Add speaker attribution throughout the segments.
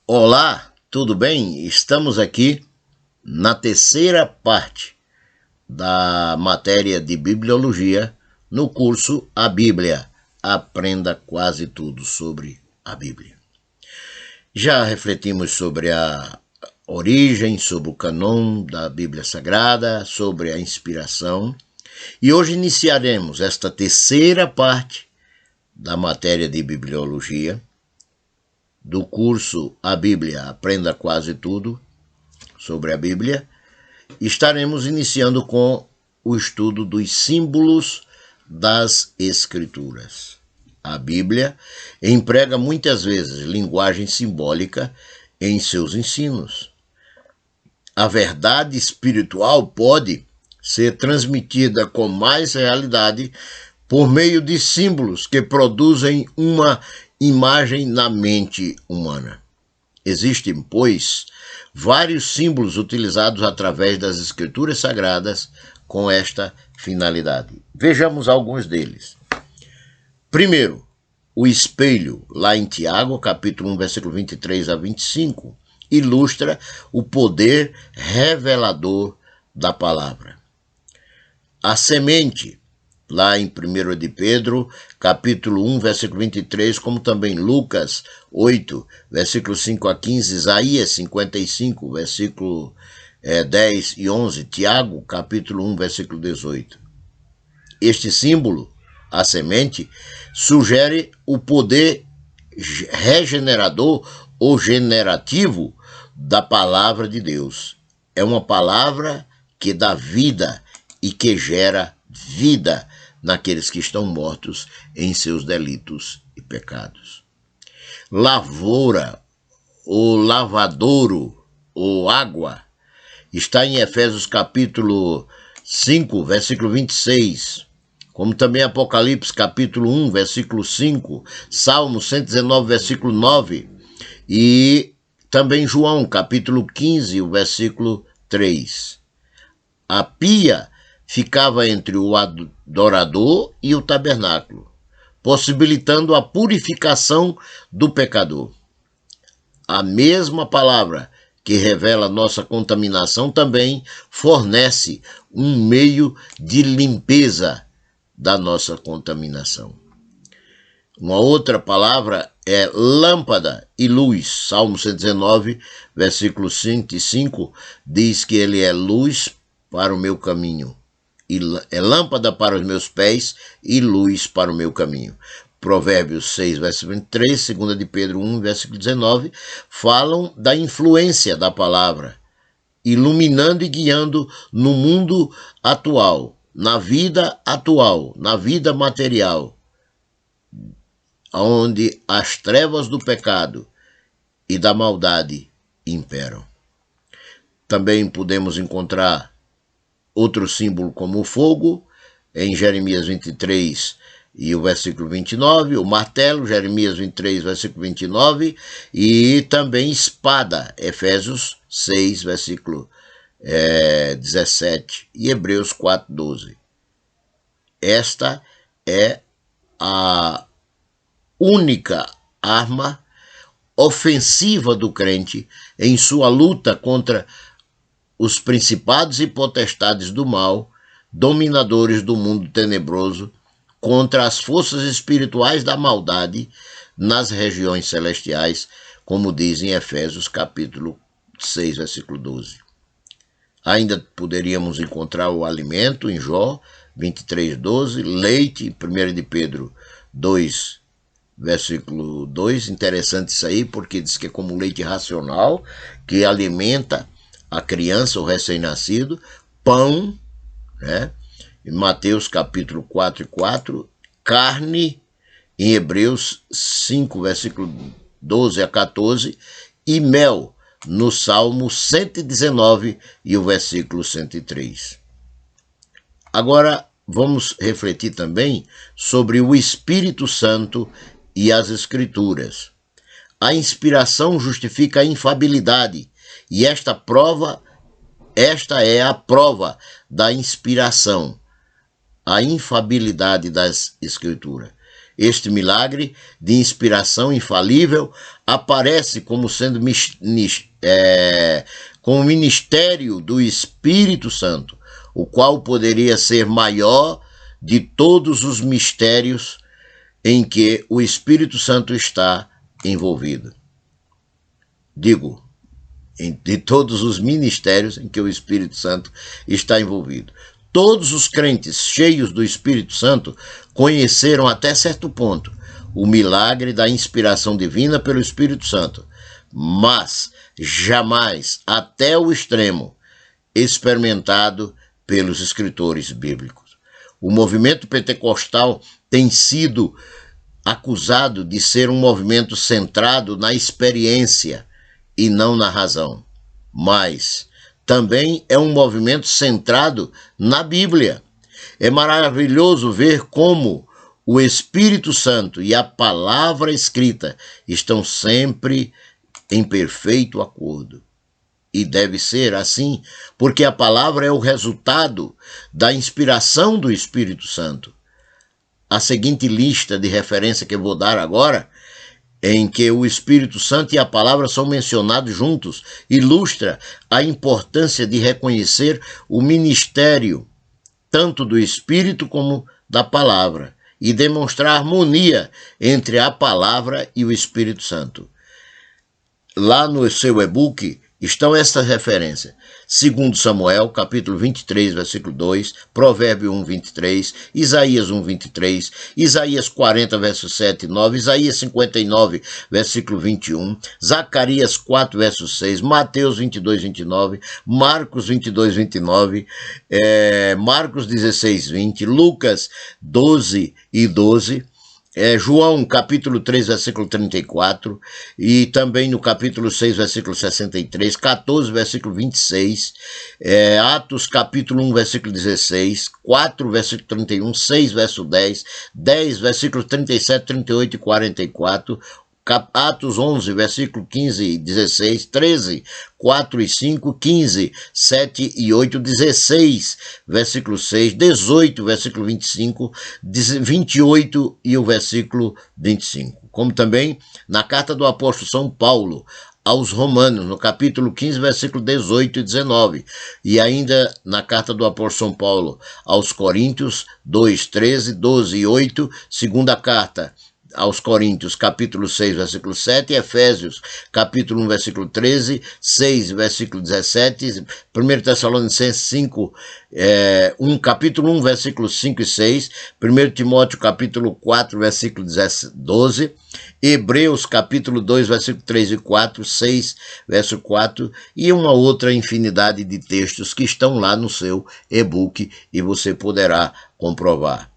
Speaker 1: Olá, tudo bem? Estamos aqui na terceira parte da matéria de Bibliologia no curso A Bíblia. Aprenda quase tudo sobre a Bíblia. Já refletimos sobre a origem, sobre o cânon da Bíblia Sagrada, sobre a inspiração. E hoje iniciaremos esta terceira parte da matéria de Bibliologia do curso A Bíblia, Aprenda Quase Tudo sobre a Bíblia. Estaremos iniciando com o estudo dos símbolos das Escrituras. A Bíblia emprega muitas vezes linguagem simbólica em seus ensinos. A verdade espiritual pode ser transmitida com mais realidade por meio de símbolos que produzem uma imagem na mente humana. Existem, pois, vários símbolos utilizados através das Escrituras Sagradas com esta finalidade. Vejamos alguns deles. Primeiro, o espelho, lá em Tiago, capítulo 1, versículo 23 a 25, ilustra o poder revelador da palavra. A semente, lá em 1 de Pedro, capítulo 1, versículo 23, como também Lucas 8, versículo 5 a 15, Isaías 55, versículo 10 e 11, Tiago, capítulo 1, versículo 18. Este símbolo, a semente, sugere o poder regenerador ou generativo da palavra de Deus. É uma palavra que dá vida e que gera vida naqueles que estão mortos em seus delitos e pecados. Lavoura, ou lavadouro, ou água, está em Efésios capítulo 5, versículo 26, como também Apocalipse capítulo 1, versículo 5, Salmo 119, versículo 9, e também João capítulo 15, o versículo 3. A pia ficava entre o adorador e o tabernáculo, possibilitando a purificação do pecador. A mesma palavra que revela nossa contaminação também fornece um meio de limpeza da nossa contaminação. Uma outra palavra é lâmpada e luz. Salmo 119, versículo 5 e 5, diz que ele é luz para o meu caminho. É lâmpada para os meus pés e luz para o meu caminho. Provérbios 6, versículo 23, 2 de Pedro 1, versículo 19, falam da influência da palavra, iluminando e guiando no mundo atual, na vida material, onde as trevas do pecado e da maldade imperam. Também podemos encontrar outro símbolo como o fogo, em Jeremias 23 e o versículo 29, o martelo, Jeremias 23, versículo 29, e também espada, Efésios 6, versículo 17, e Hebreus 4, 12. Esta é a única arma ofensiva do crente em sua luta contra os principados e potestades do mal, dominadores do mundo tenebroso, contra as forças espirituais da maldade nas regiões celestiais, como diz em Efésios capítulo 6, versículo 12. Ainda poderíamos encontrar o alimento em Jó 23, 12, leite, 1 de Pedro 2, versículo 2, interessante isso aí, porque diz que é como leite racional, que alimenta a criança, o recém-nascido, pão, né? Em Mateus capítulo 4 e 4, carne, em Hebreus 5, versículo 12 a 14, e mel, no Salmo 119 e o versículo 103. Agora, vamos refletir também sobre o Espírito Santo e as Escrituras. A inspiração justifica a infabilidade, e esta é a prova da inspiração, a infabilidade das Escrituras. Este milagre de inspiração infalível aparece como sendo com o ministério do Espírito Santo, o qual poderia ser maior de todos os mistérios em que o Espírito Santo está envolvido. Digo, de todos os ministérios em que o Espírito Santo está envolvido. Todos os crentes cheios do Espírito Santo conheceram até certo ponto o milagre da inspiração divina pelo Espírito Santo, mas jamais até o extremo experimentado pelos escritores bíblicos. O movimento pentecostal tem sido acusado de ser um movimento centrado na experiência e não na razão, mas também é um movimento centrado na Bíblia. É maravilhoso ver como o Espírito Santo e a palavra escrita estão sempre em perfeito acordo. E deve ser assim, porque a palavra é o resultado da inspiração do Espírito Santo. A seguinte lista de referência que eu vou dar agora, em que o Espírito Santo e a palavra são mencionados juntos, ilustra a importância de reconhecer o ministério tanto do Espírito como da palavra e demonstrar harmonia entre a palavra e o Espírito Santo. Lá no seu e-book estão estas referências. 2 Samuel, capítulo 23, versículo 2, Provérbio 1, 23, Isaías 1, 23, Isaías 40, verso 7 e 9, Isaías 59, versículo 21, Zacarias 4, verso 6, Mateus 22, 29, Marcos 22, 29, Marcos 16, 20, Lucas 12 e 12, João, capítulo 3, versículo 34, e também no capítulo 6, versículo 63, 14, versículo 26, Atos, capítulo 1, versículo 16, 4, versículo 31, 6, verso 10, 10, versículos 37, 38 e 44, Atos 11, versículo 15 e 16, 13, 4 e 5, 15, 7 e 8, 16, versículo 6, 18, versículo 25, 28 e o versículo 25. Como também na carta do apóstolo São Paulo aos Romanos, no capítulo 15, versículo 18 e 19, e ainda na carta do apóstolo São Paulo aos Coríntios 2, 13, 12 e 8, segunda carta aos Coríntios, capítulo 6, versículo 7, Efésios, capítulo 1, versículo 13, 6, versículo 17, 1 Tessalonicenses 5, capítulo 1, versículo 5 e 6, 1 Timóteo, capítulo 4, versículo 12, Hebreus, capítulo 2, versículo 3 e 4, 6, verso 4, e uma outra infinidade de textos que estão lá no seu e-book e você poderá comprovar.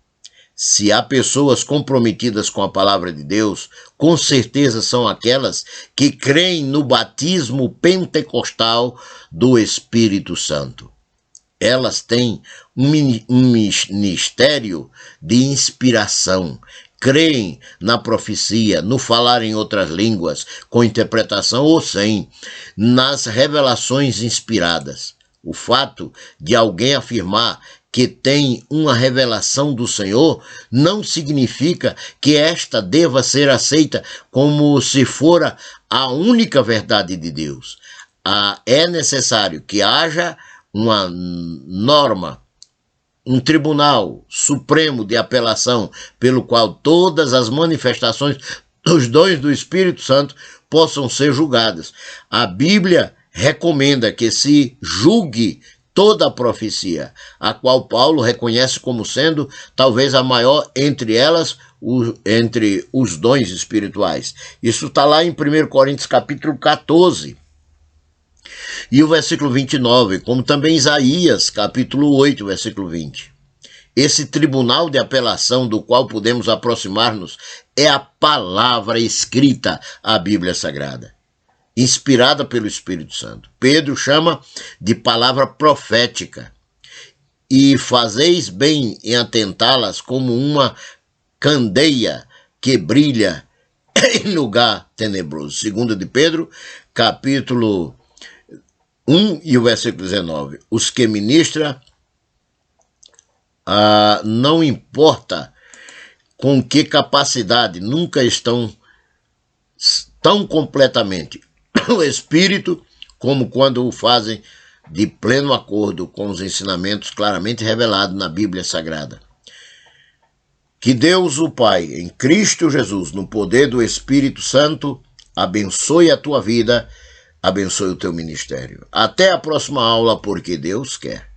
Speaker 1: Se há pessoas comprometidas com a palavra de Deus, com certeza são aquelas que creem no batismo pentecostal do Espírito Santo. Elas têm um ministério de inspiração, creem na profecia, no falar em outras línguas, com interpretação ou sem, nas revelações inspiradas. O fato de alguém afirmar que tem uma revelação do Senhor, não significa que esta deva ser aceita como se fora a única verdade de Deus. É necessário que haja uma norma, um tribunal supremo de apelação, pelo qual todas as manifestações dos dons do Espírito Santo possam ser julgadas. A Bíblia recomenda que se julgue toda a profecia, a qual Paulo reconhece como sendo talvez a maior entre elas, entre os dons espirituais. Isso está lá em 1 Coríntios capítulo 14. E o versículo 29, como também Isaías capítulo 8, versículo 20. Esse tribunal de apelação do qual podemos aproximar-nos é a palavra escrita, a Bíblia Sagrada, inspirada pelo Espírito Santo. Pedro chama de palavra profética. E fazeis bem em atentá-las como uma candeia que brilha em lugar tenebroso. 2 de Pedro, capítulo 1 e o versículo 19. Os que ministram, não importa com que capacidade nunca estão tão completamente o Espírito como quando o fazem de pleno acordo com os ensinamentos claramente revelados na Bíblia Sagrada. Que Deus, o Pai, em Cristo Jesus, no poder do Espírito Santo, abençoe a tua vida, abençoe o teu ministério. Até a próxima aula, porque Deus quer.